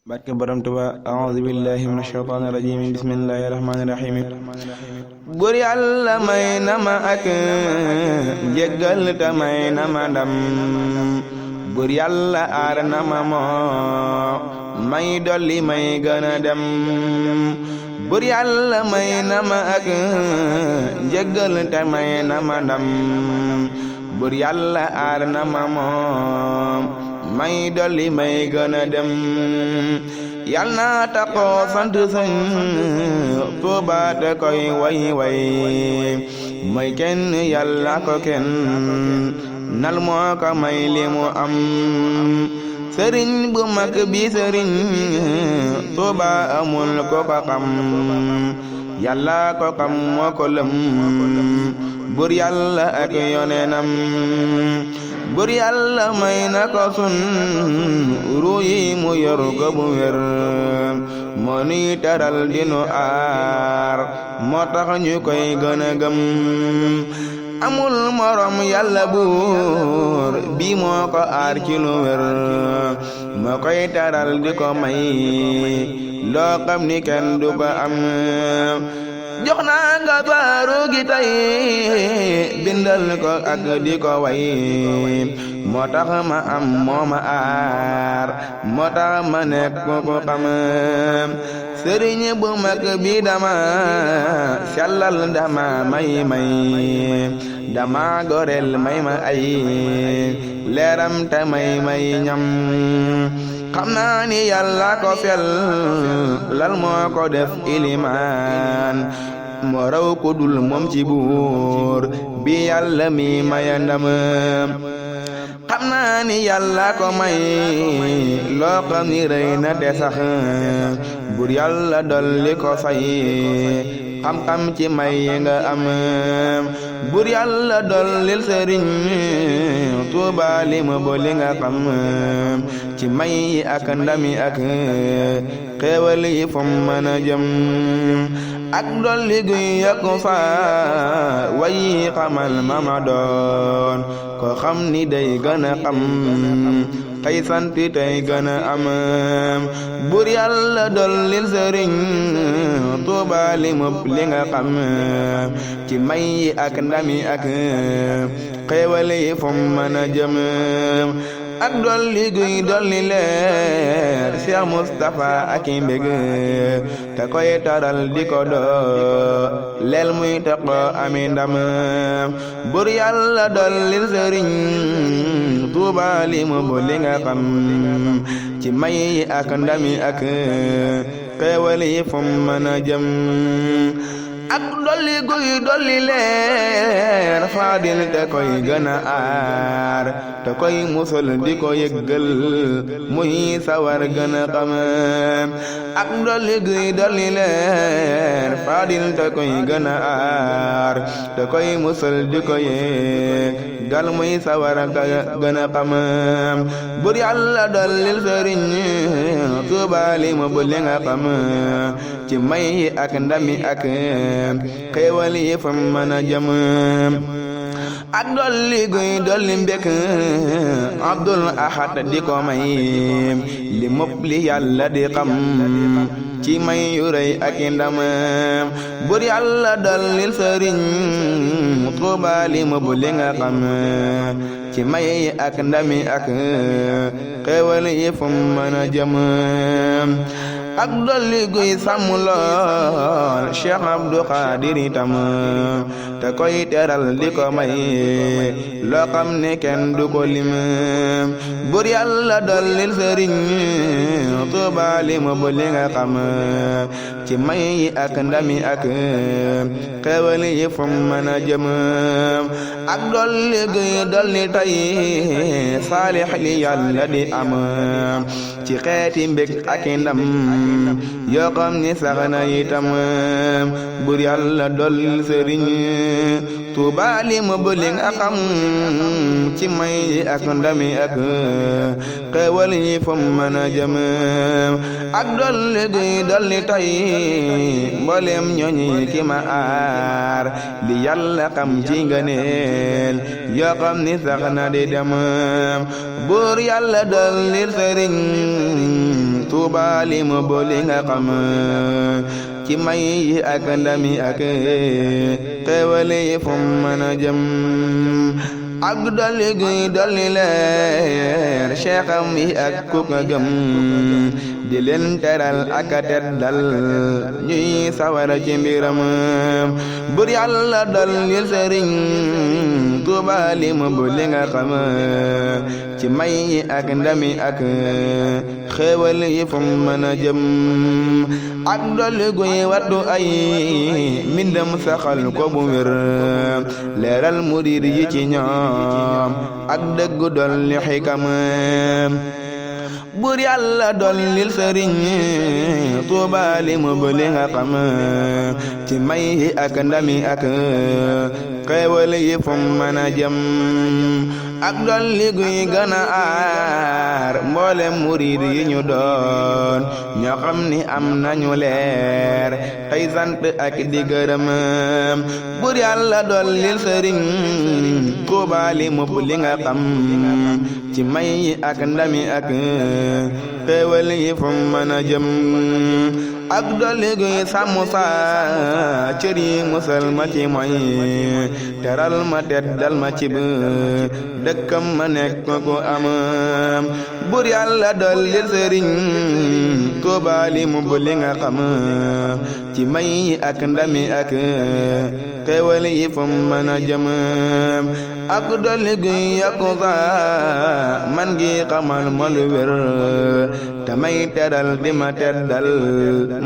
barke borom Tuba a'uuzu billahi mina shaytaani rajiim bismillahi rahmaani rahiim bur Yàlla may na ma ak njéggal te may na ma ndam bur Yàlla aar na ma moo may dolli may gën a dem bur Yàlla may na ma ak njéggal te may na ma ndam bur Yàlla aar na ma moo may dolli may gën a dem yal na taxoo sant Sëñ Tuuba te koy way may kenn Yàlla ko kenn nal moo ko may li mu am sëriñ bu mag bi sëriñ Tuuba amul ko ko xam Yàlla ko xam moo ko lëm bur Yàlla ak yonenam bur Yàlla may na ko sun ruuyi mu yor ko bu wér moo nuy teral dinu aar moo tax ñu koy gën a gëm amul morom Yàlla buur bi moo ko aar ci lu wér moo koy teral di ko may loo xam ni kenn du ko am jox naa nga baaru gi tey bindal ko ak di ko way moo tax ma am moo ma aar moo tax ma nekk ko xam sëriñ bu mag bi dama sellal dama may dama gorel may ma ay leeram te may ñam xam naa ni Yàlla ko fel lal moo ko def ilimaan moo raw ko dul moom ci buur bi Yàlla mi maya ndam xam naa ni Yàlla ko may loo xam ni rëy na te sax buur Yàlla dolli ko fay xam-xam ci may nga am buur Yàlla dollil sëriñ Tuuba li mu boli nga xam ci may ak ndami ak xéewal yi fom mën a jëm ak dolli guy yokku fa wayi xamal mama doon ko xam ni day gën a xam tey sant tey gën a am buur Yàlla dollil sëriñ Tuuba li mu li nga xam ci may ak ndami ak xéewal yi fom mën a jëm ak dolli guy dolli leer Cheikh Moustapha ak i mbég te koy taral di ko doo leel muy teqoo ami ndam bur Yàlla dollil sëriñ Tuuba li mu bu li nga xam ci may ak ndami ak xéewal yi fom mën a jëm ak dolli guy dolli leer Faadil te koy gën a aar te koy musal di ko yëggal muy sawar gën a xam ak dolli guy dolli leer Faadil te koy gën a aar te koy musal di ko yëggal muy sawar gën a xam bur Yàlla dollil sëriñ Tuuba li mu bu li nga xam ci may ak ndami ak xéewal yi fam mën a jëm ak dolli guy dolli mbékk Abdul Ahad di ko may li mopp li Yàlla di xam ci may yu rëy ak ndam bur Yàlla dollil sëriñ Tuuba li mopp li nga xam ci may ak ndami ak xéewal yi fam mën a jëm ak dolli guy sàmm lool Cheikh Abdou Khadir itam te koy teral di ko may loo xam ne kenn du ko lim bur Yàlla dollil sëriñ Tuuba li mu bu li nga xam ci may ak ndami ak xéewal yi fam mën a jëm ak dolli guy dolli tay saalix li Yàlla di am ci xeeti mbég ak ndam yoo xam ni sax na itam bur Yàlla dollil sëriñ Tuuba li mu bu li nga xam ci may ak ndami ak xéewal yi fam mën a jëm ak dolli guy dolli tay mboolem ñooñi ki ma aar li Yàlla xam ci ngëneel yoo xam ni sax na di dem buur Yàlla dollil sëriñ Tuuba li mu boole nga xam ci may yi ak ndami ak xéewal yi fu mën a jëm ak dolli guy dolli leer Cheikham yi ak ku ko gëm di leen teral ak a teddal ñuy sawar ci mbiram bur Yàlla dollil sëriñ Tuuba li mu boole nga xam ci may yi ak ndami ak xéewal yi fu mën a jëm ak dolli guy wattu ay mbindam saxal ko bu wér leeral murid yi ci ñoom ak dëgg dolli xikam bur Yàlla dollil sëriñ Tuuba li mu boole nga xam ci may yi ak ndami ak xéewal yi fu mën a jëm ak dolli guy gën a aar mboolem murid yi ñu doon ñoo xam ni am nañu leer tey sant ak di gërëm bur Yàlla dollil sëriñ Tuuba li mu boole nga xam ci may yi ak ndami ak xéewal yi fu mën a jëm ak dolli guy sàmm sa cër yi musal ma ci moy teral ma teddal ma ci dëkkam ma nekk ko am bur Yàlla dollil sëriñ Tuuba li mu boole nga xam ci may yi ak ndami ak xéewal yi fu mën a jëm ak dolli guy yokku sa man gi xamal ma lu wér te may teral di ma teddal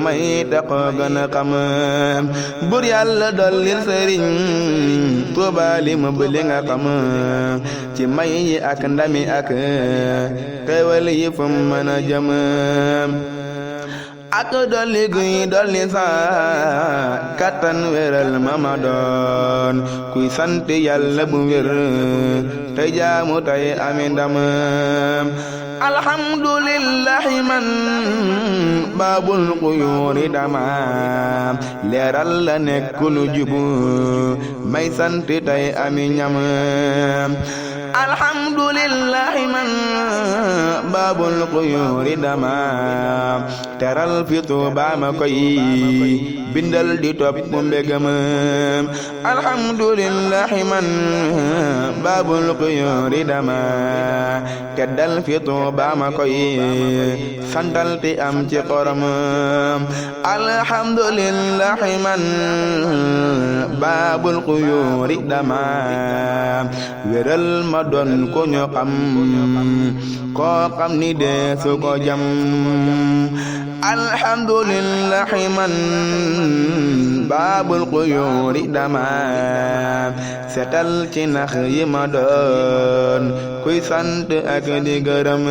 may taxoo gën a xam bur Yàlla dollil sëriñ Tuuba li mu boole nga xam ci may yi ak ndami ak xéewal yi fu mën a jëm ak dolli guy dolli sa kattan wéral ma doon kuy sant Yàlla bu wér tey jaamu tey ami ndam alhamdulillahi man baabul xuyuuri dama leeral la nekk lu jubu may sant tey ami ñam alhamdulillahi man baabul xuyuuri dama teral fi Tuuba ma koy bindal di topp mbégam alhamdulillahi man baabul xuyuuri dama teddal fi Tuuba ma koy santal ti am ci xorom alhamdulillahi man baabul xuyuuri dama wéral ma doon ko ñu xam koo xam ni dee su ko jam alhamdulillahi man baabul xuyuuri dama setal ci nax yi ma doon kuy sant ak di gërëm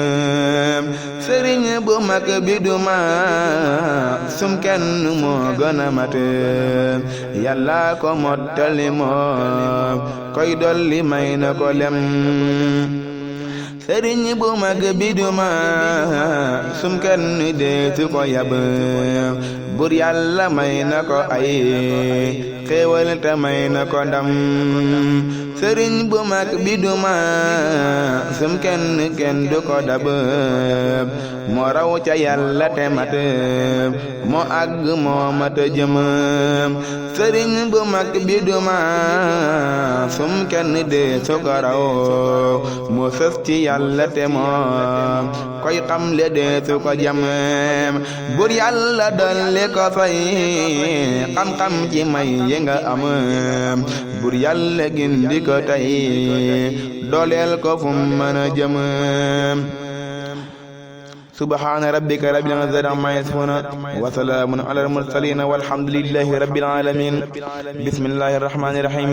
sëriñ bu mag bi duma sum kenn moo gën a mat Yàlla ko mottali moo koy dolli may na ko lem sëriñ bu mag bi duma sum kenn deetu ko yab bur Yàlla may na ko ay xéewal te may na ko ndam sëriñ bu mag bi duma sum kenn du ko dab moo raw ca Yàlla te mat moo àgg moo mat jëm sëriñ bu mag bi duma sum kenn deetu ko raw moo sës ci Yàlla te moo koy xam le deetu ko jam bur Yàlla dolli ko fay xam-xam ci may yi nga am bur Yàlla gindi ko tey dooleel ko fu mën a jëm subhaana rabbika rabbil izzati ammaa yasifuun wa salaamun alal mursaliin walhamdulillahi rabbil aalamiin bismillaahi rahmaani rahiim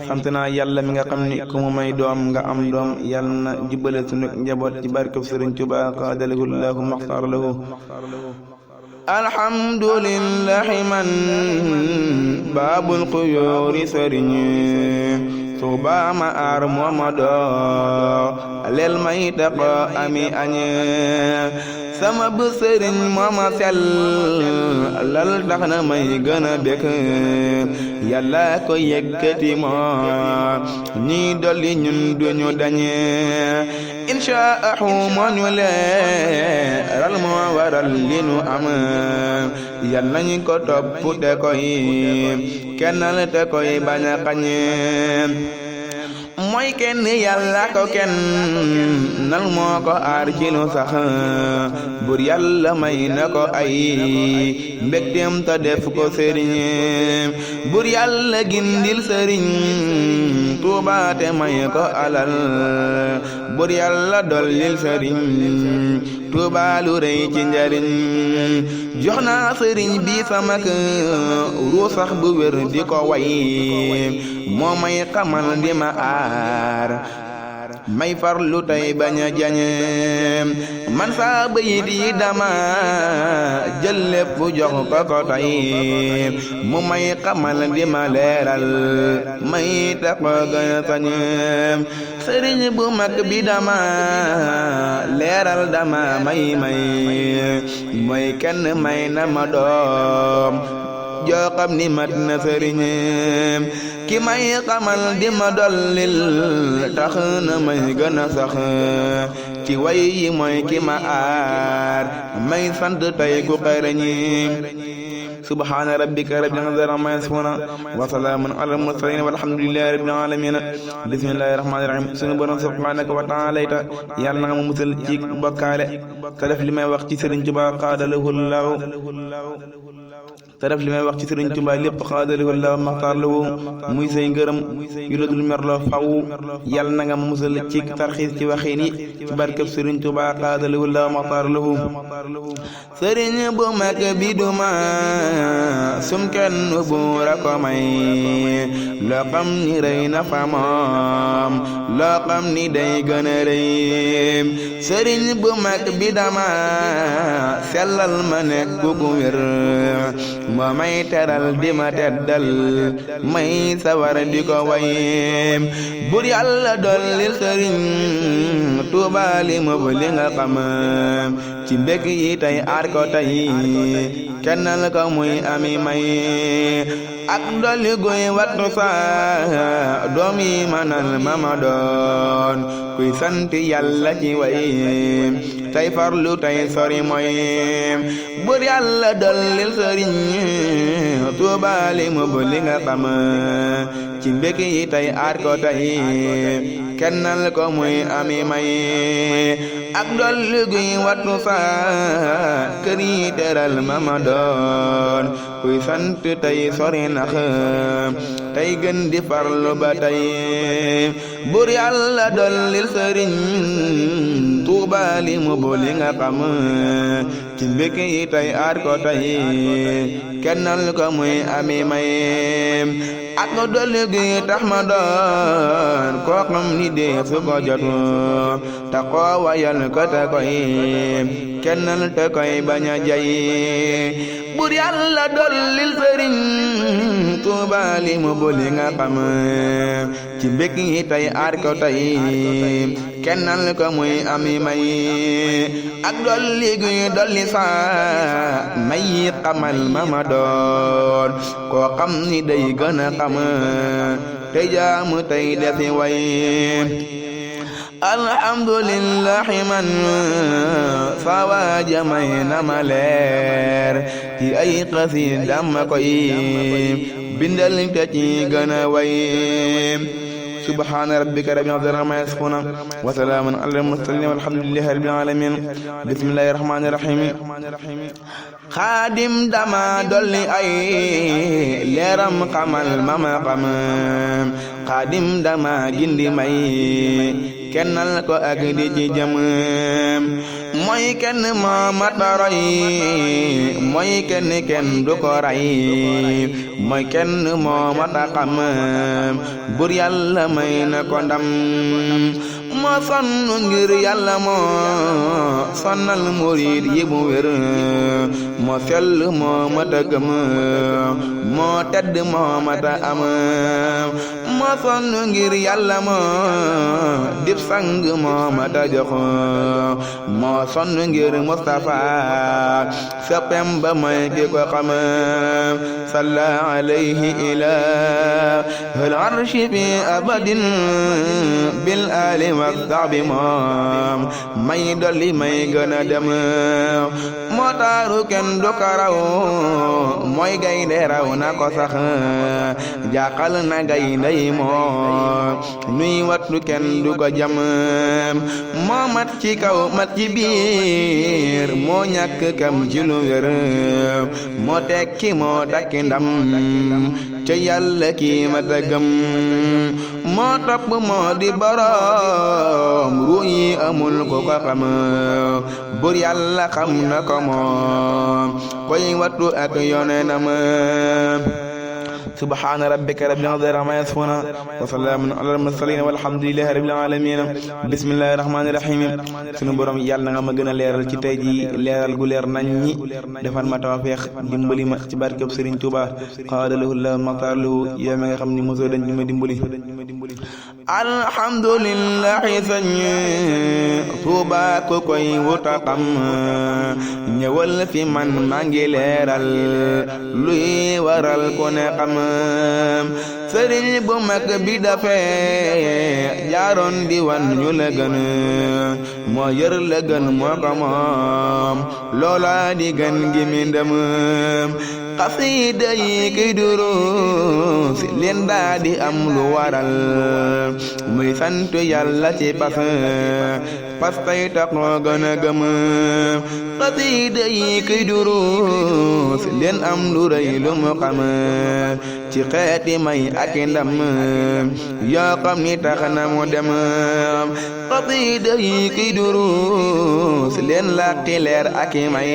sant naa Yàlla mi nga xam ni ku mu may doom nga am doom Yàlla na jubbale sunu njaboot ci barkeb Sëriñ Tuubaa qaadalahu llaahu maxtaara lahu alhamdulillahi man baabul xuyuuri sëriñ Tuuba ma aar mooma doo leel may taxo ami añe sama bu sëriñ mooma sel lal tax na may gën a bekk Yàlla ko yëkkati moo ñii dolli ñun duñu dañe inshaahu moo ñu leeral moo waral li nu am yal nañu ko topp te koy kennal te koy bañ a xañ mooy kenn yàlla ko kenn nal moo ko aar ci lu sax bur yàlla may na ko ay mbégteem ta def ko sëriñ bur yàlla gindil sëriñ Tuuba te may ko alal bur yàlla dollil sëriñ Tuuba lu rëy ci njariñ jox naa sëriñ bi sama ruu sax bu wér di ko way moo may xamal di ma aar may farlu tey bañ a jañ man saa bayit yi dama jël lépp jox ko tey mu may xamal di ma leeral may tax ko gën a sañ sëriñ bu mag bi dama leeral dama may mooy kenn may na ma doom joo xam ni mat na sëriñ ki may xamal di ma dollil tax na may gën a sax ci way yi mooy ki ma aar may sant tey ku xereñi subhaana rabbika rabbil izzati ammaa yasifuun wa salaamun alal mursaliin walhamdulillaahi rabbil aalamiin bismillaahi rahmaani rahiim sunu borom subhaanaka wa taala yàlla na nga ma musal ci bokkaale te def li may wax ci Sëriñ Tuubaa xaadalahu llaahu te def li may wax ci Sëriñ Tuubaa lépp xaadalahu llaahu maxtaar lahu muy say ngërëm yu la dul merloo faw yàlla na nga ma musal ci tarxiis ci waxiin yi ci barkeb Sëriñ Tuubaa xaadalahu llaahu maxtaar lahu sëriñ bu mag bi duma sum kenn buura ko may loo xam ni rëy na fa moom loo xam ni day gën a rëy sëriñ bu mag bi dama sellal ma nekk ku wér moo may teral di ma teddal may sawar di ko way bur yàlla dollil sëriñ Tuuba li ma bu li nga xam ci mbég yi tey aar ko tey kennal ko muy ami may ak dolli guy wattu sa doom yi manal mama doon kuy sant yàlla ci way tey farlu tey sori mooy bur yàlla dollil sëriñ Tuuba li mu bu li nga xam ci mbég yi tey aar ko tey kennal ko muy ami may ak dolli guy wattu sa kër yi teral mama doon kuy sant tey sori nax tey gën di farlu ba tey bur yàlla dollil sëriñ Tuuba li mu bu li nga xam ci mbég yi tey aar ko tey kennal ko muy ami may ak dolli gi tax ma doon koo xam ni dee su ko jot ta koo wayal ko te koy kennal te koy bañ a jay bur yàlla dollil sëriñ Tuuba li mu bu li nga xam ci mbég yi tey aar ko tey kennal ko muy ami may ak dolli gi dolli sa may xamal ma ma doon koo xam ni day gën a xam tey jaamu tey defi way alhamdulillahi man fawaaja may na ma leer ci ay xasiidam ma koy bindal te ci gën a way subhaana rabbika rabbil izzati ammaa yasifuun wa salaamun alal mursaliin walhamdulillaahi rabbil aalamiin bismillaahi rahmaani rahiim xaadim dama dolli ay leeram xamal mama xam xaadim dama gindi may kennal ko ak di ci jëm mooy kenn moo mata roy mooy kenn du ko ray mooy kenn moo mata xam bur yàlla may na ko ndam moo sonn ngir yàlla moo sonnal murid yi mu wér moo sell moo mata gëm moo tedd moo mata am moo sonn ngir yàlla moo dib sang moo mata jox moo sonn ngir Mustafa soppem ba mooy ki ko xam salla alayhi ilahul arshi fi abadin bil ali wa sahbi moom may dolli may gën a dem moo taaru kenn du ko raw mooy gaynde raw na ko sax jaaxal na gaynde yi moom nuy wattu kenn du ko jam moo mat ci kaw mat ci biir moo ñàkk kam ci lu wér moo tekki moo takki ndam ca yàlla kii ma tëggam moo topp moo di boroom ru yi amul ko ko xam bur yàlla xam na ko moom koy wattu ak yonenam subhaana rabbika rabbil izzati ammaa yasifuun wa salaamun alal mursaliin walhamdulillaahi rabbil aalamiin bismillaahi rahmaani rahiim sunu borom yàlla na nga ma gën a leeral ci tey ji leeral gu leer nañ ñi defal ma tawfeex dimbali ma ci barkeb Sëriñ Tuuba qaala lahu llaahu maxtaar lahu yow mi nga xam ni mosoo dañ di ma dimbali alhamdulillahi sañ Tuuba ku koy wuta xam ñëwal fi man maa ngi leeral luy waral ku ne xam sëriñ bu mag bi dafee jaaroon di wan ñu la gën moo yër la gën moo ko moom loola di gën gi mi ndëm xasiida yi kiy durus leen daa di am lu waral muy sant yàlla ci pas tay taxoo gën a gëm xasiida yi kiy durus leen am lu rëy lu mu xam ci xeeti may ak ndam yoo xam ni tax na mu dem xasiida yi kiy durus leen laqi leer ak may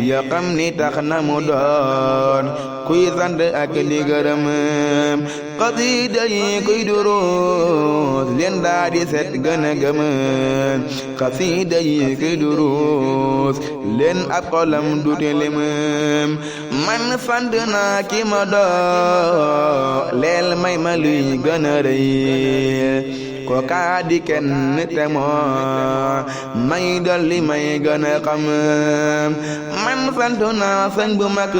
yoo xam ni tax na mu doon kuy sant ak di gërëm xasiida yi kiy durus leen daa di set gën a gëm xasiida yi kiy durus leen ab xolam du tilim man sant naa ki ma doo leel may ma luy gën a rëy ko kaa di kenn te moo may dolli may gën a xam man sant naa sëñ bu mag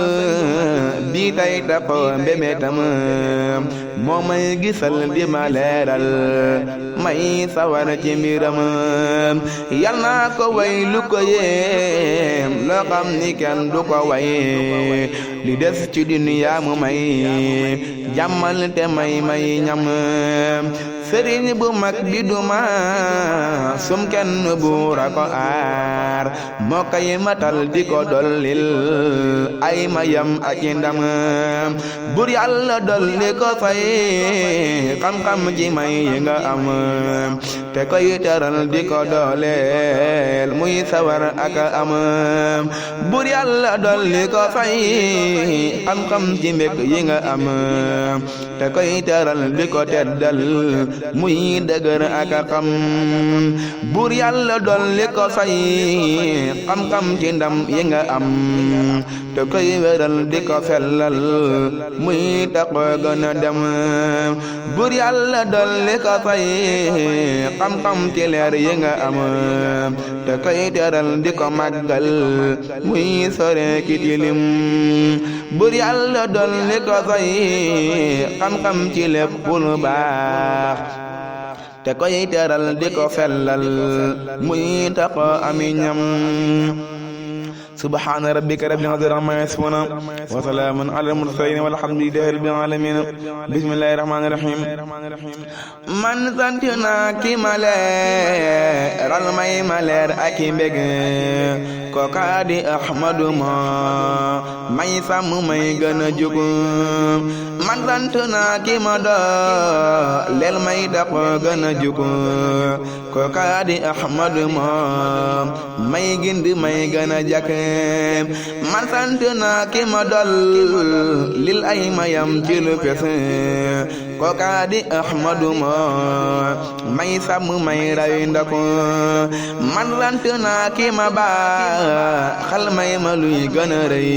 bi tay taxoo mbébétam moo may gisal di ma leeral may sawar ci mbiram yal naa ko way lu ko yéem loo xam ni kenn du ko way li des ci duniyaa mu may jàmmal te may ñam sëriñ bu mag bi duma sum kenn buura ko aar moo koy matal di ko dollil ay mayam ak ndam bur yàlla dolli ko fay xam-xam ci may yi nga am te koy teral di ko dooleel muy sawar ak am bur yàlla dolli ko fay xam-xam ci mbég yi nga am te koy teral di ko teddal muy dëgër ak xam bur yàlla dolli ko fay xam-xam ci ndam yi nga am te koy wéral di ko sellal muy taxoo gën a dem bur yàlla dolli ko fay xam-xam ci leer yi nga am te koy teral di ko màggal muy sore ki tilim bur yàlla dolli ko fay xam-xam ci lépp lu baax te koy teral di ko fellal muy taxoo ami ñam subhaana rabbika rabbil izzati ammaa yasifuun wa salaamun alal mursaliin walhamdulillaahi rabbil aalamiin bismillaahi rahmaani rahiim man sant naa ki ma leeral may ma leer ak mbég kooka di Ahmadu ma may sàmm may gën a jug man sant naa ki ma doo leel may taxoo gën a jug kooka di Ahmadu ma may gindi may gën a jak man sant naa ki ma dol lil ay mayam ci lu fes kooka di Ahmadu ma may sàmm may rawi ndako man sant naa ki ma baa xal may ma luy gën a rëy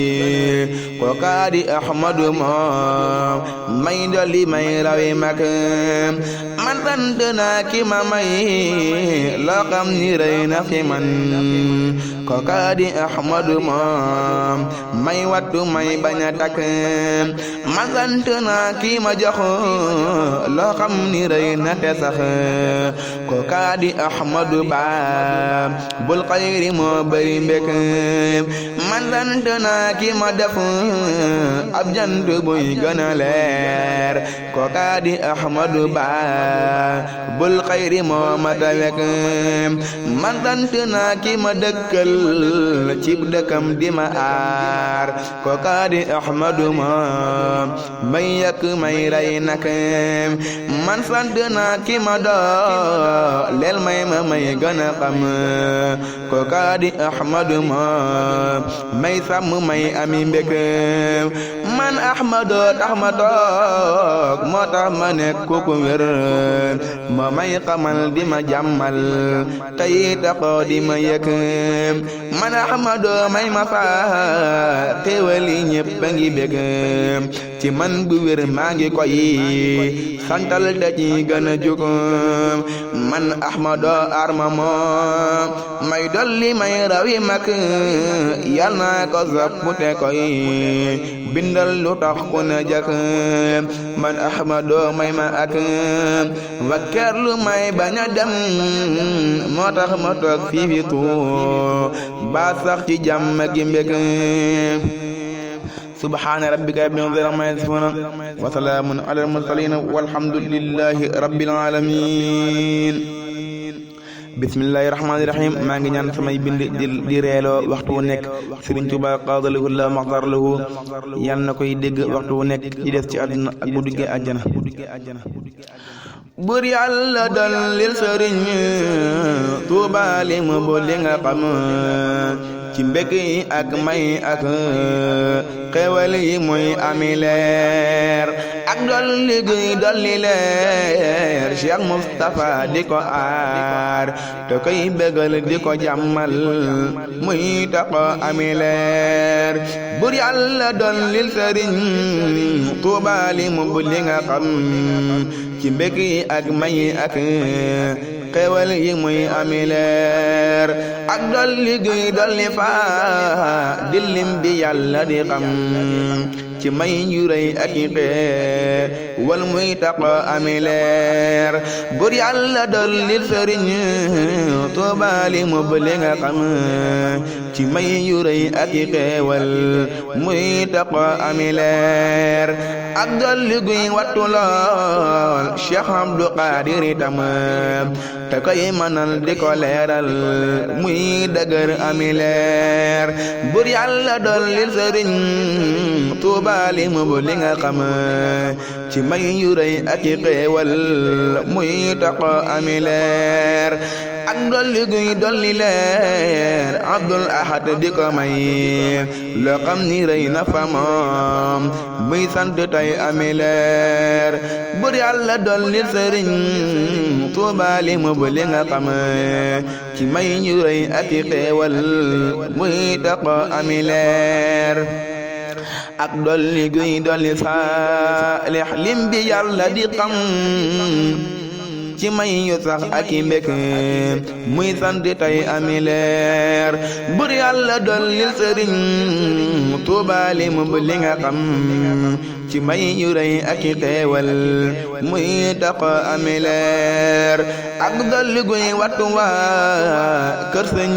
kooka di Ahmadu ma may dolli may rawi mag man sant naa ki ma may loo xam ni rëy na fi man kooka di Ahmadu moom may wattu may bañ a takk man sant naa kii ma jox loo xam ni rëy na te sax kooka di Ahmadu Ba bul xayri moo bëri mbek man sant naa kii ma def ab jant buy gën a leer kooka di Ahmadu Ba bul xayri moo mata wek man sant naa kii ma dëkkal cib dëkkam di ma aar kooka di Ahmadu moom may yàq may rey nak man sant naa kii ma doo leel may ma may gën a xam kooka di Ahmadu moom may sàmm may ami mbek man Ahmadu tax ma toog moo tax ma nekk ku wér moo may xamal di ma jàmmal tey taxoo di ma yëg man Ahmadu may ma faa xéewali ñépp a ngi bég ci man bu wér maa ngi koy santal te ci gën a jóg man Ahmadu arma moo may dolli may rawi mag yal naa ko soppute koy bindal lu tax ku ne jak man Ahmadu may ma ak wakkeer lu may bañ a dem moo tax ma toog fii fi tuur ba sax ci jàmm gi mbég subhaana rabbika rabbil izzati ammaa yasifuun wa salaamun alal mursaliin walhamdulillahi rabbil aalamiin bismillahi rahmaani rahim maa ngi ñaan samay bind di reeloo waxtu wu nekk Sëriñ Tuubaa qaadalahu la maxtar lahu yal na koy dégg waxtu wu nekk di des ci àdduna ak bu duggee àjjana bur yàlla dollil Sëriñ Tuubaa li mu bu li nga xam ci mbég yi ak may ak xéewal yi muy ami leer ak dolli guy dolli leer Cheikh Moustapha di ko aar te koy bégal di ko jàmmal muy taxo ami leer bur yàlla dollil Sëriñ Tuubaa li mu bu li nga xam ci mbég yi ak may ak xéewal yi muy ami leer ak dolli guy dolli faa dillim bi yàlla di xam ci may ñu rëy ak i xéewal muy taxo ami leer bur yàlla dollil Sëriñ Tuubaa li mu bu li nga xam ci may yu rëy ak i xéewal muy taxo ami leer ak dolli guy wattu lool Cheikh Abdou Qadir itam te koy manal di ko leeral muy dëgër ami leer bur yàlla dollil Sëriñ Tuubaa li mu bu li nga xam ci may yu rëy ak i xéewal muy taxo ami leer ak dolli guy dolli leer Abdul Ahad di ko may loo xam ni rëy na fa moom muy sant tey ami leer bur yàlla dollil Sëriñ Tuubaa li mu bu li nga xam ci may ñu rëy ak i xéewal muy taxo ami leer ak dolli guy dolli saalix lim bi yàlla di xam ci may yu sax ak i mbég muy sant tey ami leer bur yàlla dollil Sëriñ Tuubaa li mu bu li nga xam ci may yu rëy ak i xéewal muy taxo ami leer ak dolli guy wattu waa kër sëñ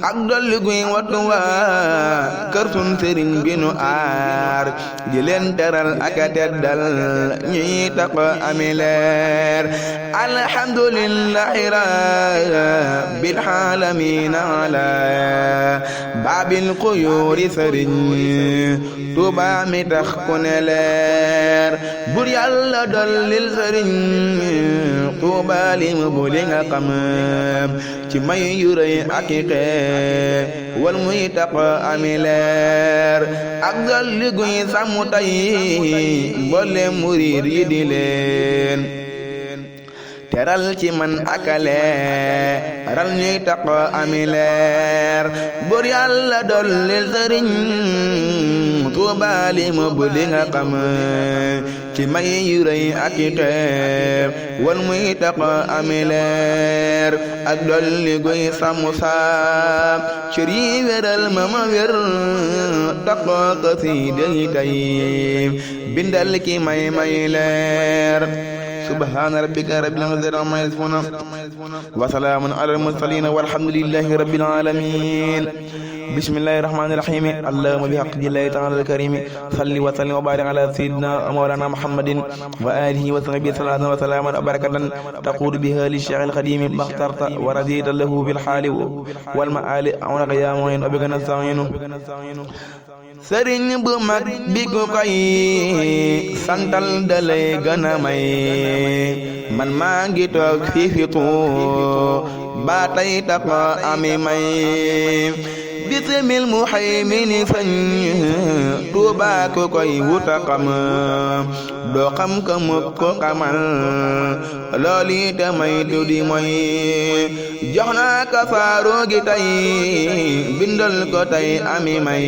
ak dolli guy wattu waa kër sun sëriñ bi nu aar di leen teral ak a teddal ñuy taxo ami leer alhamdulillahi rabbil aalamiin ala baabil xuyuuri Sëriñ Tuubaa mi tax ku ne leer bur yàlla dollil Sëriñ Tuubaa li mu bu li nga xam ci may yu rëy ak i xéewal muy taxo ami leer ak dolli guy sàmm tey mboolem murid yi di leen teral ci man akale ral ñuy taqo ami leer bur yàlla dollil sëriñ Tuuba li mu bu li nga xam ci may yu rëy ak i teer wal muy taqo ami leer ak dolli guy sàmm saam cër yi wéral ma wér taqoo xasiida yi tey bindal ki may leer subhaana rabbika rabbil izzati ammaa yasifuun wa salaamun alal mursaliin walhamdulillaahi rabbil aalamiin bismillahi rahmaani rahiim allahumma bi haqqi llaahi ta'aala al-kariim salli wa sallim wa baarik ala sayyidina mawlaana muhammadin wa aalihi wa sahbihi salaatan wa salaaman wa barakatan taquudu bihaa li shaykh al-xadiim maxtarta wa radita lahu bil haali wal maali awnaka yaa mu'in wa bika nasta'iinu sëriñ bu mag bi ku koy santal dalay gën a may man maa ngi toog fii fi Tuuba tey taxo ami may bisimil muhaymini sañ Tuuba ku koy wuta xam doo xam ka mukk ko xamal looli te may tuddi mooy jox naa ka faaru gi tey bindal ko tey ami may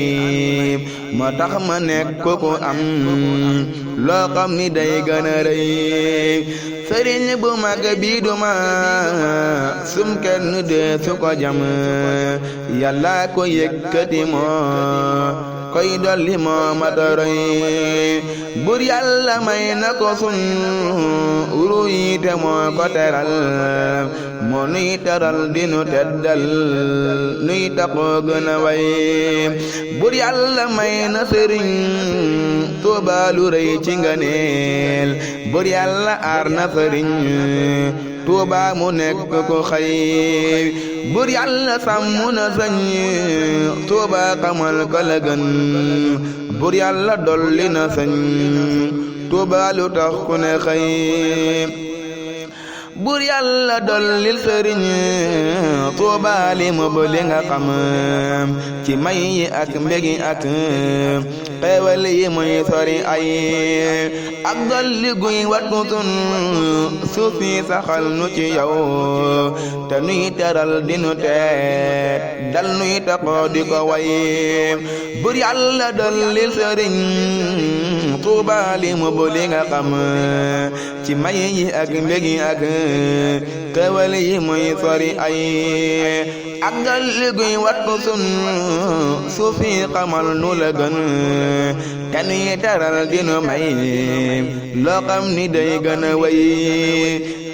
moo tax ma nekk ku am loo xam ni day gën a rëy sëriñ bu mag bi duma sum kenn de su ko jam yàlla ko yëkkati moo koy dolli moo matoroy bur yàlla may na ko sun uru yi te moo ko teral moo nuy teral dinu teddal nuy taxoo gën a way bur yàlla may na sëriñ Tuuba lu rëy ci ngëneel bur yàlla aar na sëriñ Tuuba mu nekk ko xëy bur yàlla sàmm na sëñ Tuuba xamal ko la gën bur yàlla dolli na sëñ Tuuba lu tax ku ne xëy bur yàlla dollil sëriñ Tuuba li mu bu li nga xam ci may yi ak mbégi ak xeewal yi muy sori ay ak dolli guy wattu sun suuf si saxal nu ci yow te nuy teral dinu teet dal nuy taxoo di ko way bur yàlla dollil sëriñ Tuuba li mu bu li nga xam ci may yi ak mbégi ak xeewal yi muy sori ay ak dolli guy wattu sun suuf si xamal nu la gën te nuy teral dinu may loo xam ni day gën a way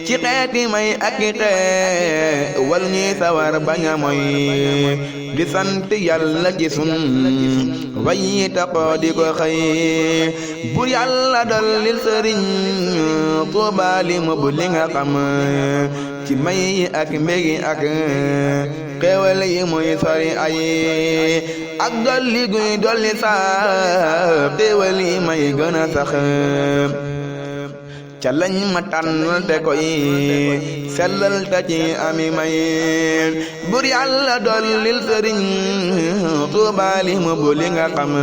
ci xeeti may ak xeewal ñuy sawar bañ a moy di sant yàlla ci sun way yi taxoo di ko xëy bur yàlla dollil sëriñ Tuuba li mu bu li nga xam ci may yi ak mbégi ak xeewal yi muy sori ay ak dolli guy dolli sax xeewal yi may gën a sax ca lañ ma tànnal te koy sellal ta ci ami may bur yàlla dollil sëriñ Tuuba li mu bu li nga xam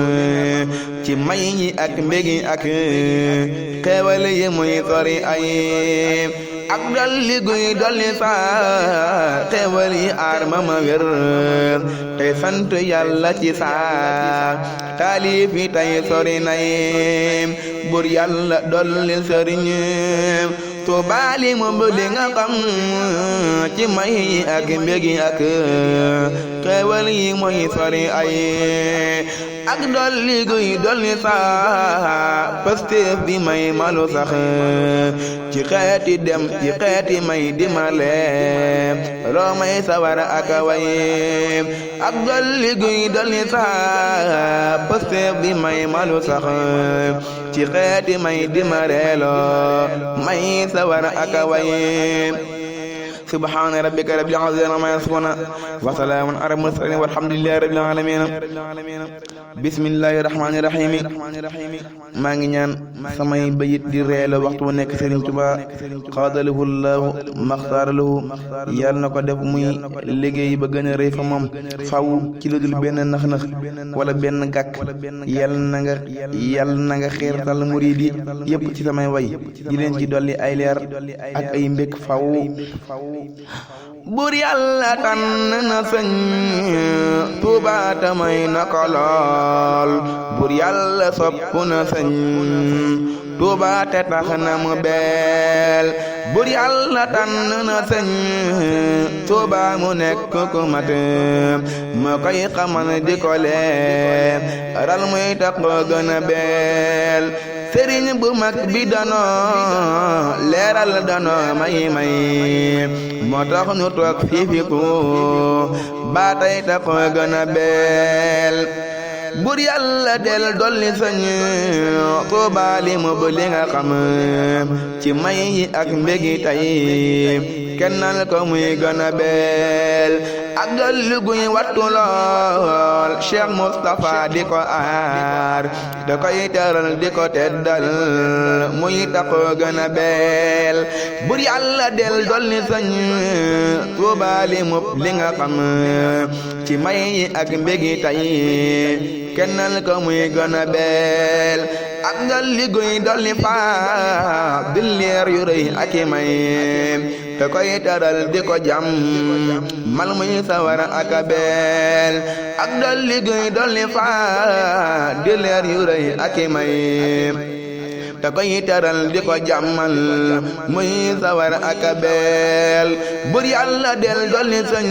ci may yi ak mbégi ak xeewal yi muy sori ay ak dolli guy dolli saa xeewal yi aar ma wér tey sant yàlla ci saa taalif yi tey sori nay bur yàlla dollil sëriñ Tuuba li mu bu li nga xam ci may yi ak mbégi ak xeewal yi muy sori ay ak dolli guy dolli saa Pastef bi may malu sax ci xeeti dem ci xeeti may di ma leem loo may sawara ak way ak dolli guy dolli saa Pastef bi may malu sax ci xeeti may di ma reeloo may sawara ak way subhaana rabbika rabbil izzati ammaa yasifuun wa salaamun alal mursaliin walhamdulillahi rabbil aalamiin bismillahi rahmaani rahiim maa ngi ñaan samay bayit di reelo waxtu bu nekk Sëriñ Tuubaa xaadalahu llaahu maxtaaralahu yàlla na ko def muy liggéey ba gën a rëy fa moom faw ci lu dul benn nax-nax wala benn gàkk yàlla na nga xiirtal murid yi yëpp ci samay way di leen ci dolli ay leer ak ay mbég faw buur yàlla tànn na sëñ Tuubaa tamay na ko lool buur yàlla sopp na sëñ Tuubaa te tax na mu beel buur yàlla tànn na sëñ Tuubaa mu nekk ku mat ma koy xamal di ko lee ral muy tax ko gën a beel sëriñ bu mag bi danoo leeral danoo may moo tax ñu toog fii ku ba tey tax ko gën a beel bur yàlla del dolli sëñ Tuubaa li mu bëli nga xam ci may yi ak mbégi tay kennal ko muy gën a beel ak dolli guy wattu lool Cheikh Moustapha di ko aar da koy teral di ko teddal muy taxoo gën a beel bur yàlla del dolli sëñ Tuubaa li mu li nga xam ci may yi ak mbégi tay kennal ko muy gën a beel ak dolli guy dolli faa di leer yu rëy ak i may te koy taral di ko jàmm mal muy sawara ak a beel ak dolli guy dolli faa di leer yu rëy ak i may te koy taral di ko jàmmal muy sawar ak a beel bur yàlla del dolli sëñ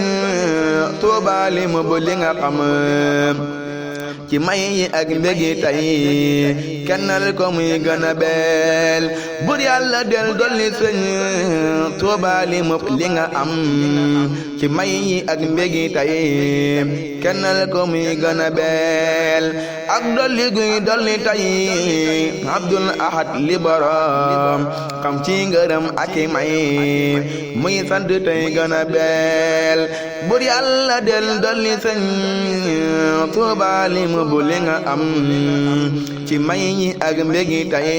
Tuubaa li mu bu li nga xam ci may yi ak mbégi tay kennal ko muy gën a beel bur yàlla del dolli sëñ Tuubaa li mu li nga am ci may yi ak mbégi tay kennal ko muy gën a beel ak dolli guy dolli tay Abdul Ahad li borom xam ci ngërëm ak i may muy sant tey gën a beel bur yàlla del dolli sëñ Tuubaa li mu bu li nga am ci may yi ak mbégi tay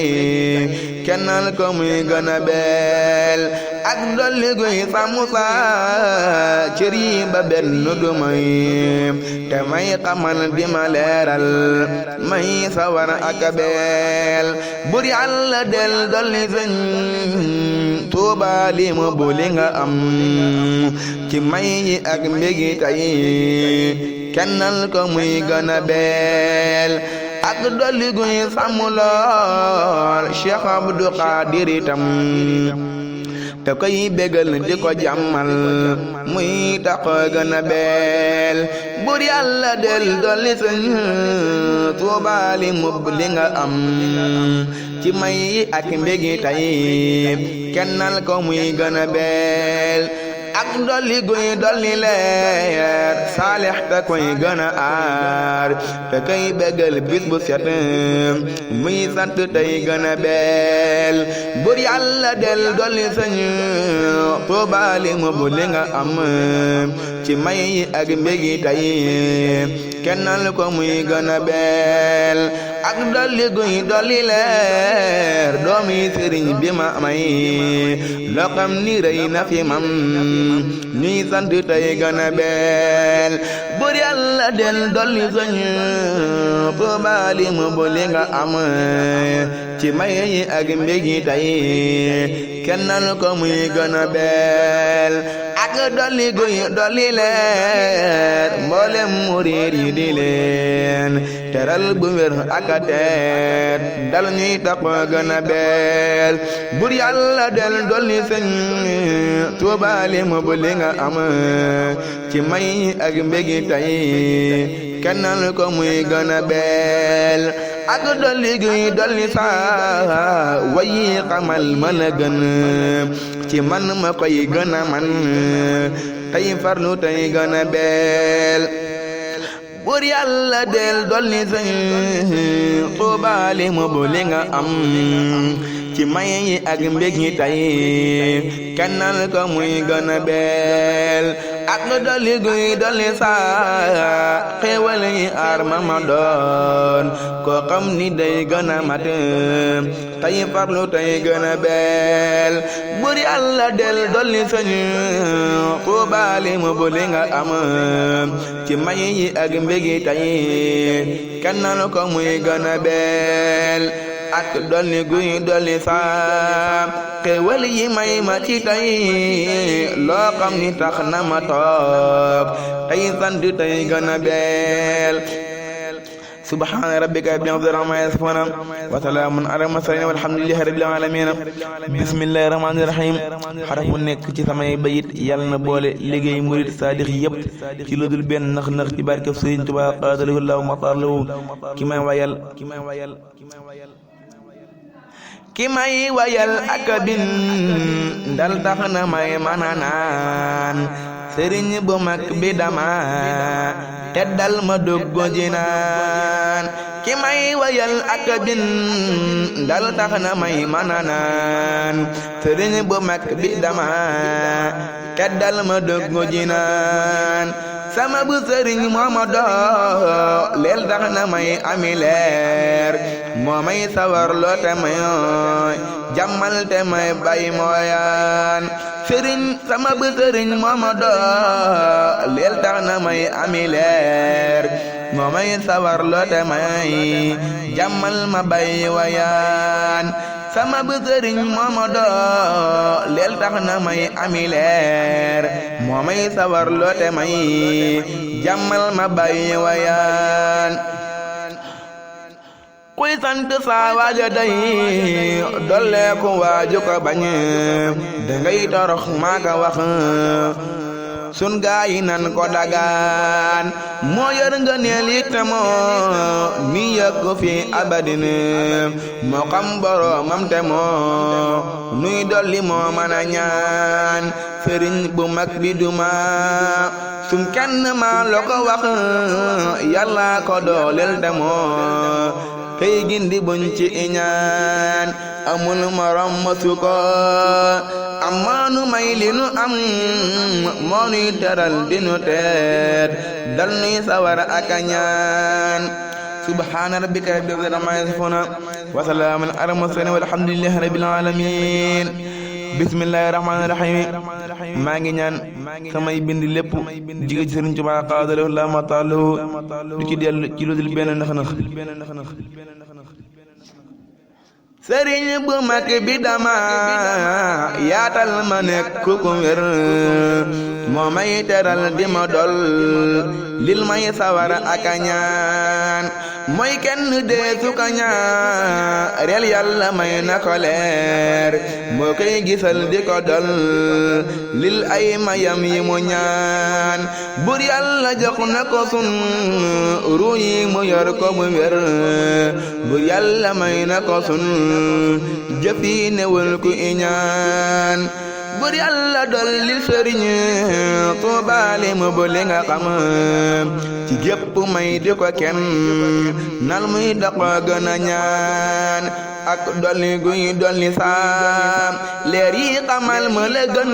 kennal ko muy gën a beel ak dolli guy sàmmu saa cër yi ba benn du may te may xamal di ma leeral may sawar ak a beel bur yàlla del dolli sëñ Tuubaa li mu bu li nga am ci may yi ak mbégi tay kennal ko muy gën a beel ak dolli guy sàmm lool Cheikh Abdou Qadir itam te koy bégal di ko jàmmal muy tax ko gën a beel bur yàlla del dolli sëñ Tuubaa li mu li nga am ci may yi ak mbégi tay kennal ko muy gën a beel ak dolli guy dolli leer saalix te koy gën a aar te koy bégal bis bu set muy sant tey gën a beel bur yàlla del dolli sëñ Tuubaa li mu bu li nga am ci may yi ak mbégi tay kennal ko muy gën a beel ak dolli guy dolli leer doomi sëriñ bi ma may loo xam ni rëy na fi mam ñuy sant tey gën a beel bur yàlla del dolli sëñ Tuubaa li mu bu li nga am ci may yi ak mbégi tay kennal ko muy gën a beel ak dolli guy dolli leer mboolem murid yi di leen teral bu wér ak a teet dal ñuy tax gën a beel bur yàlla del dolli sëñ Tuubaa li mu bu li nga am ci may ak mbégi tay kennal ko muy gën a beel ak dolli guy dolli saa wayi xamal ma la gën ci man ma koy gën a man tey farlu tey gën a beel bur yàlla del dolli sëñ Tuubaa li mu bu li nga am ci may yi ak mbég ñi tay kennal ko muy gën a beel ak lu dolli guy dolli saa xéewal yi aar ma doon koo xam ni day gën a mat tay farlu tay gën a beel bur Yàlla del dolli sañu xuubaali mu bu li nga am ci may yi ak mbég yi tay kennal ko muy gën a beel ak dolli guy dolli saa xéewal yi may ma ci tay loo xam ni tax na ma toog tay sant tay gën a beel subhaana rabbika rabbil izzati ammaa yasifuun wa salaamun alal mursaliin walhamdulillaahi rabbil aalamiin bismillaahi rahmaani rahiim xaraf bu nekk ci samay bayit yàlla na boole liggéey murid saadix yëpp ci lu dul benn nax ci barkeb Sëriñ Tuubaa qaadalahu llaahu maxtaar lahu ki may wayal ak bin dal tax na may mana naan sëriñ bu mag bi dama teddal ma dugg jinaan ki may wayal ak bin dal tax na may mana naan sëriñ bu mag bi dama teddal ma dugg jinaan sama bu sëriñ Mamadu leel tax na may ami leer moo may sawar loo te may jàmmal te may bay mooyaan sëriñ sama bu sëriñ Mamadu leel tax na may ami leer moo may sawar loo te may jàmmal ma bay wayaan sama bu sëriñ Mamadu leel tax na may ami leer moo may sawar loo te may jàmmal ma bay wayaan kuy sant saa waaja day dolleeku waaju ko bañ dangay torox maa ka wax sun gaay nan ko dagaan moo yor nga neel it moo mi yëg fi abadin moo xam boroomam te moo nuy dolli moo mën a ñaan sëriñ bu mag bi duma sum kenn maa lo ko wax yàlla ko dooleel te moo kay gindi buñ ci iñaan amul morom masu ko amaanu may li nu am moo nuy teral dinu teet dal nuy sawar ak a ñaan subhaana rabbika rabbil izzati ammaa yasifuun wa salaamun alal mursaliin walhamdulillaahi rabbil aalamiin bismillaahi rahmaani rahiim maa ngi ñaan samay bind lépp jige ci Sëriñ Tuubaa qaadalahu llaahu maxtaar lahu du ci dellu ci lu dul benn nax sëriñ bu mag bi dama yaatal ma nekk ku wér moo may teral di ma dol lil may sawar ak a ñaan mooy kenn deesu ka ñaareel yàlla may na ko leer moo koy gisal di ko dol lil ay mayam yi mu ñaan bur yàlla jox na ko sun ru yi mu yor ko mu wér bur yàlla may na ko sun jëf yi newul ku iñaan bur yàlla dollil sëriñ Tuubaali mu bu li nga xam ci gépp may di ko kenn nal muy daqo gën a ñaan ak dolli guy dolli saam leer yi xamal ma la gën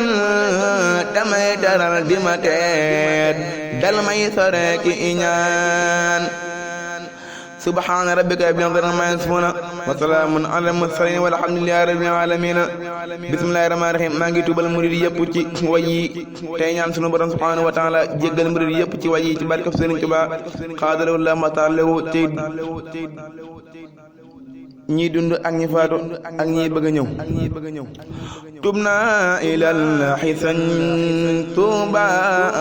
damay teral di ma teet dal may sore ki iñaan subhaana rabbika rabbil izzati ammaa yasifuun wa salaamun alal mursaliin walhamdulillaahi rabbil aalamiin bismillaahi rahmaani rahiim maa ngi tuubal murid yëpp ci way yi tey ñaan sunu borom subhaanahu wa taala jéggal murid yëpp ci way yi ci barke Sëriñ Tuubaa xaadalahu llaahu maxtaar lahu tey ñii dund ak ñi faatu ak ñi bëgg a ñëw tub naa ilal xisan Tuuba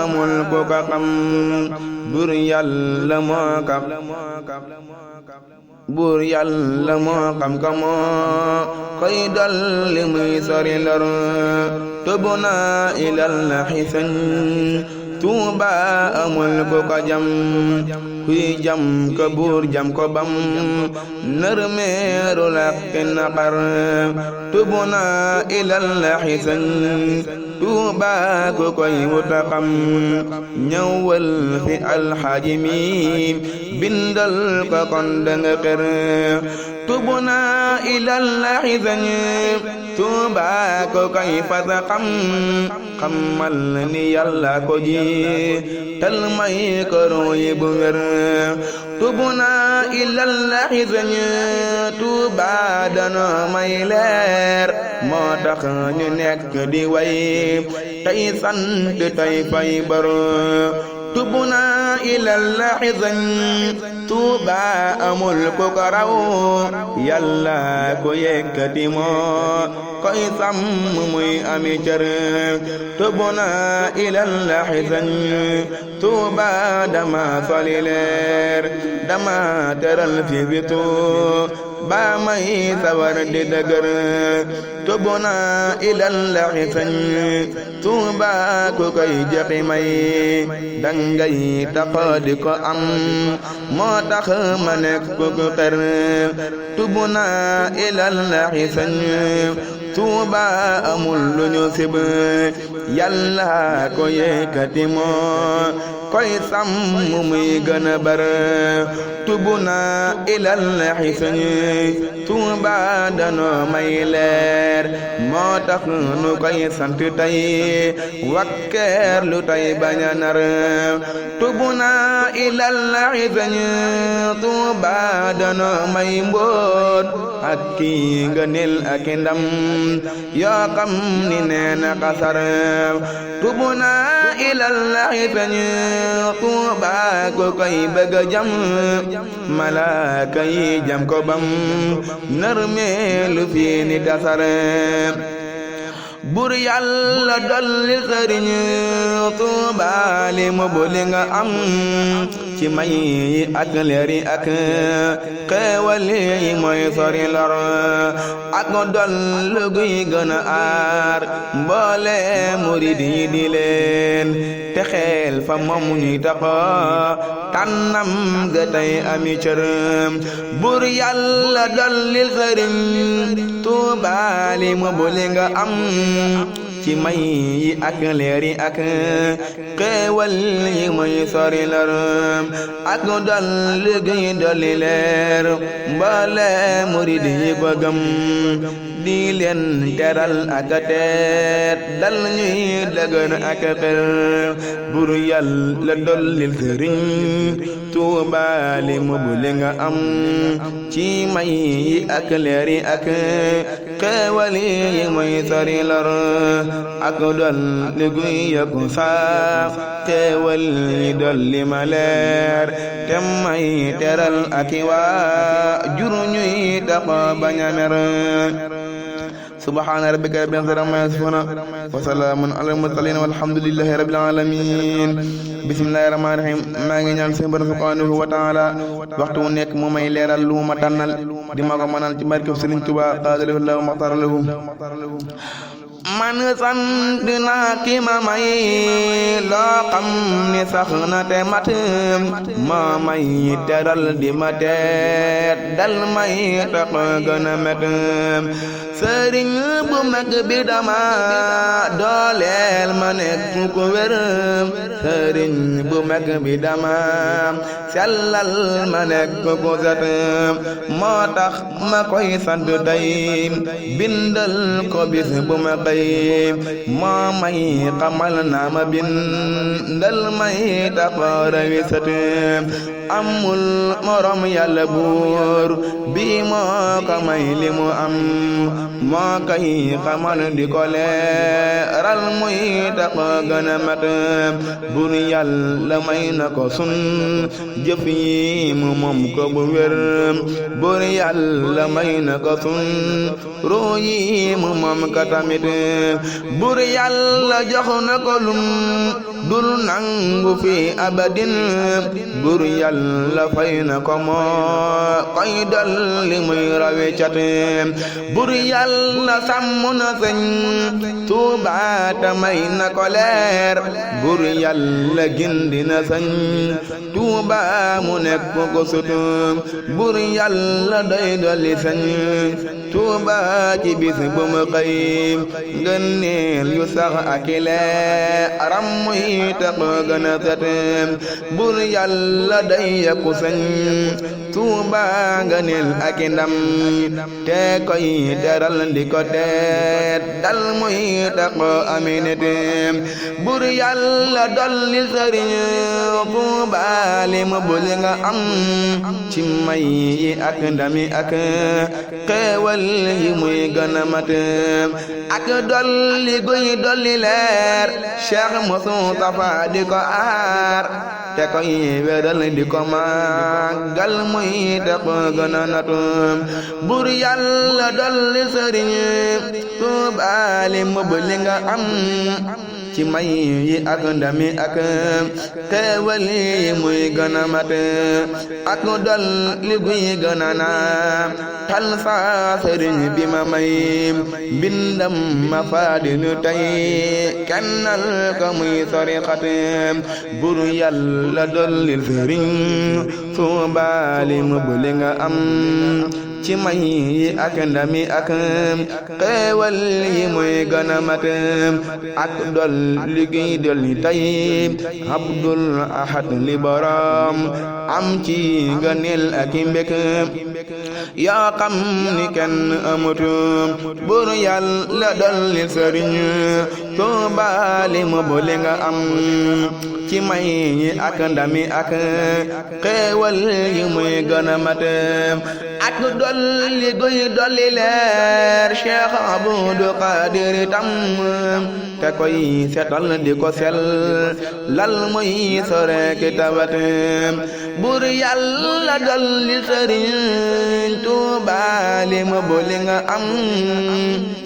amul ko ka xam bur yàlla moo kam buur yàlla moo xam ka moo koy dolli muy sori lor tub naa ilal xisan Tuuba amul ko ka jam kuy jam ko buur jam ko bam nërmeeru laqi naqar tubuna ilallahi sañ tuuba ku koy wuta xam ñëwal fi alxaaji mi bindal ko kon danga xër tubuna ilallahi sañ tuuba ku koy fata xam xamal ni yàlla ko ji tal may ko royi bu wér tubuna ilallahi sañ tuuba dana may leer moo tax ñu nekk di way tey sant tey fay baro tubuna ilallahi sañ tuuba amul ku ko raw yàlla ko yëkkati moo koy sàmm muy ami cër tubuna ilallahi sañ tuuba dama soli leer dama teral fi bitu ba may sawar di dëgër tubuna ilallahi sañ tuuba ku koy joxi may dangay taxoo di ko am moo tax ma nekk ku ko xër tubuna ilallahi sañ tuuba amul lu ñu sib yàlla ko yëkkati moo koy sàmm muy gën a bar tubuna ilallahi sañ tuuba danoo may leer moo tax nu koy sant tey wakkeer lu tey bañ a nar tubuna ilallahi sañ tuuba danoo may mbóot ak kii ngëneel ak ndam yoo xam ni neena xasar tubuna ilallahi sañ tuuba ko koy bëgg jam malaaka yi jam ko bam nërmeelu fii ni dasar bur yàlla dolli sëriñ tuuba li mu buli nga am ci may yi ak leeri ak xeewal yi mooy sori lor ak dollu guy gën a aar mboole murid yi di leen te xeel fa moom ñuy taxoo tànnam ga tey ami cër bur yàlla dolli sëriñ tuuba li mu buli nga am ci may yi ak leeri ak xeewal yi mooy sori lor ak dolli guy dolli leer mboole murid yi ko gëm di leen teral ak teet dal ñuy dëgër ak xër bur yàlla dollil sëriñ tuuba li mu buli nga am ci may yi ak leeri ak xeewal yi mooy sori lor ak dolli guy yokku saa xeewal yi dolli ma leer te may teral ak waa jur ñuy taxo bañ a mer subhaana rabbika rabbil izzati ammaa yasifuun wa salaamun alal mursaliin walhamdulillahi rabbil aalamiin bismillaahi rahmaani rahiim maa ngi ñaan seen borom subhaanahu wa taala waxtu wu nekk mu may leeral lu ma tànnal di ma ko mënal ci barke Sëriñ Tuubaa qaadalahu llaahu maxtaara lahu man sant naa ki ma may loo xam ni sax na te mat ma may teral di ma teet dal may tax gën a met sëriñ bu mag bi dama dooleel ma nekk ku wér sëriñ bu mag bi dama sellal ma nekk ku set moo tax ma koy sant tey bindal ko bis bu ma xëy moo may xamal naa ma bindal may taxaara wi set amul morom yàlla buur bi moo ko may li mu am moo koy xamal di ko leeral muy taxa gën a mat buur yàlla may na ko sun jëf yi mu moom ko bu wér buur yàlla may na ko sun ruu yi mu moom ko tamit buur yàlla jox na ko lum dul nangu fi abadin buur yàlla fay na ko moo koy dolli muy rawe cat buur yàlla yàlla sàmm na sëñ Tuuba ta may na ko leer bur yàlla gindi na sëñ Tuuba mu nekk ko sutum bur yàlla doy dolli sëñ Tuuba ci bis bu mu xëy ngëneel yu sax ak leeram muy tax gën a setem bur yàlla day yekku sëñ Tuuba ngëneel ak ndam te koy teral di ko teet dal muy tax aminetem bur yàlla dolli sëriñ Tuuba li mu bul nga am ci may yi ak ndami ak xéewal yi muy gën a mat ak dolli guy dolli leer Cheikh Moustapha di ko aar te koy wéral di ko màggal muy tax gën a natu bur yàlla dolli sëriñ Tuuba li mu bul nga am ci may yi ak ndami ak xéewal yi muy gën a mat ak dol li guy gën a naam tal sa sëriñ bi ma may bindam ma faadilu tey kennal ko muy sori xatem bur yàlla dolli sëriñ Tuuba li mu bul nga am ci may yi ak ndami ak xéewal yi muy gën a mat ak dol liggéey dolli tey Abdul Ahad li borom am ci ngëneel ak mbék yoo xam ni kenn amatu bur yàlla dolli sëriñ Tuuba li mu bul nga am ci may yi ak ndami ak xéewal yi muy gën a mat ak dolli guy dolli leer Cheikh Abdou Qadir tam te koy setal di ko sel lal muy sore ki tawat bur yàlla dolli sëriñ Tuuba li mu bul nga am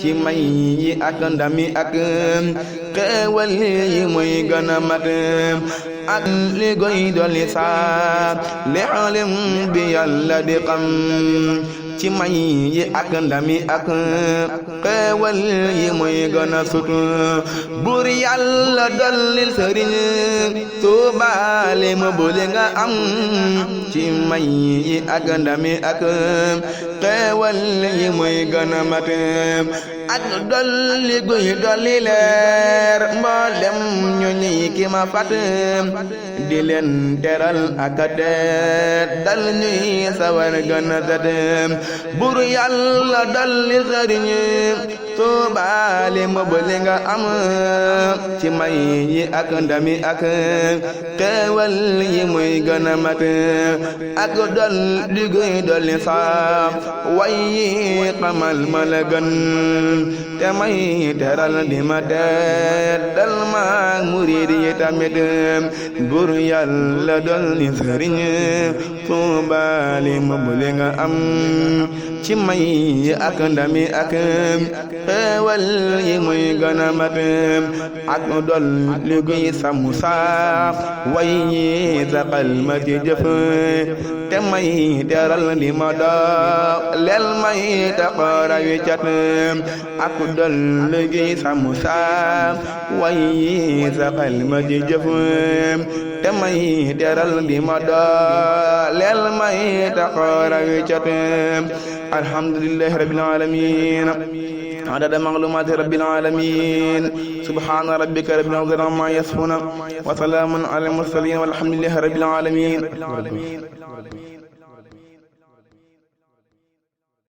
ci may yi ak ndami ak xéewal yi muy gën a mat ak li goy dolli saa li alim bi yàlla di xam ci may yi ak ndami ak xéewal yi muy gën a sut bur yàlla dolli sëriñ Tuuba li mu bul nga am ci may yi ak ndami ak xéewal yi muy gën a mat ak dolli guy dolli leer mboolem ñu ñi ki ma fat di leen teral ak teet dal ñuy sawar gën a set bur yàlla dolli sëriñ Tuuba li mu bul nga am ci may yi ak ndami ak xéewal yi muy gën a mat ak dolli guy dolli sax way yi xamal ma la gën te may teral di ma teet dal ma murid yi tamit bur yàlla dolli sëriñ Tuuba li mu bul nga am ci may yi ak ndami ak xéewal yi muy gën a mat ak dolli guy sàmm sax way yi saxal ma ci jëf te may teral di ma dox lel may taxara wi cat ak dolli guy sàmm sax way yi saxal ma ci jëf te may teral di ma dox lel may taxara wi cat alhamdulillahi rabbil alamin عدد معلومات رب العالمين سبحان ربك رب العزة عما يصفون وسلام على المرسلين والحمد لله رب العالمين